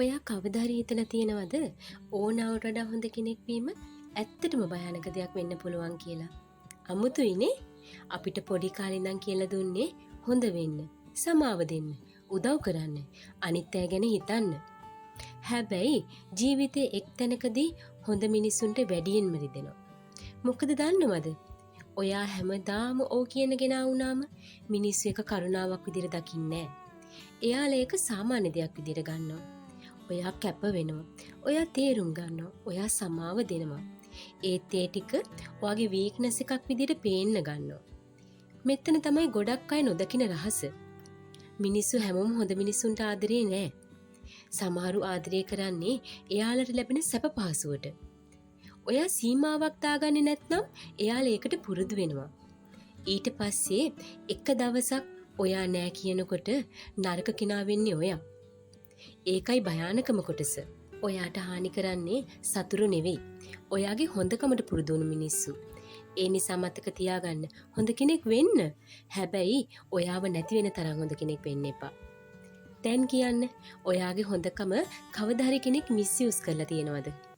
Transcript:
ඔයා කවදා හරි හිතලා තියෙනවද ඕනවට වඩා හොඳ කෙනෙක් වීම ඇත්තටම භයානක දෙයක් වෙන්න පුළුවන් කියලා? අමුතුයිනේ. අපිට පොඩි කාලේ ඉඳන් කියලා දුන්නේ හොඳ වෙන්න, සමාව දෙන්න, උදව් කරන්න, අනිත් අය ගැන හිතන්න. හැබැයි ජීවිතේ එක් තැනකදී හොඳ මිනිසුන්ට වැඩියෙන්ම රිදෙනවා. මොකද දන්නවද? ඔයා හැමදාම ඕ කියන කෙනා වුණාම මිනිස්සු එක කරුණාවක් විදිහට දකින්නේ නැහැ. එයාලා ඒක සාමාන්‍ය දෙයක් විදිහට ගන්නවා. ඔයා කැප වෙනවා. ඔයා තේරුම් ගන්නවා. ඔයා සමාව දෙනවා. ඒත් ඒ ටික ඔයාගේ වීක්නස් එකක් විදිහට පේන්න ගන්නවා. මෙතන තමයි ගොඩක් අය නොදකින රහස. මිනිස්සු හැමෝම හොඳ මිනිස්සුන්ට ආදරේ නෑ. සමහරු ආදරේ කරන්නේ එයාලට ලැබෙන සැප පහසුවට. ඔයා සීමාවක් දාගන්නේ නැත්නම් එයාලා ඒකට පුරුදු වෙනවා. ඊට පස්සේ එක දවසක් ඔයා නෑ කියනකොට නරක කෙනා වෙන්නේ ඔයා. ඒකයි භයානකම කොටස. ඔයාට හානි කරන්නේ සතුරු නෙවෙයි. ඔයාගේ හොඳකමට පුරුදු වුණු මිනිස්සු. ඒ නිසා මතක තියාගන්න හොඳ කෙනෙක් වෙන්න. හැබැයි ඔයාව නැති වෙන තරම් හොඳ කෙනෙක් වෙන්න එපා. දැන් කියන්න ඔයාගේ හොඳකම කවදා හරි කෙනෙක් මිස්යූස් කරලා තියෙනවද?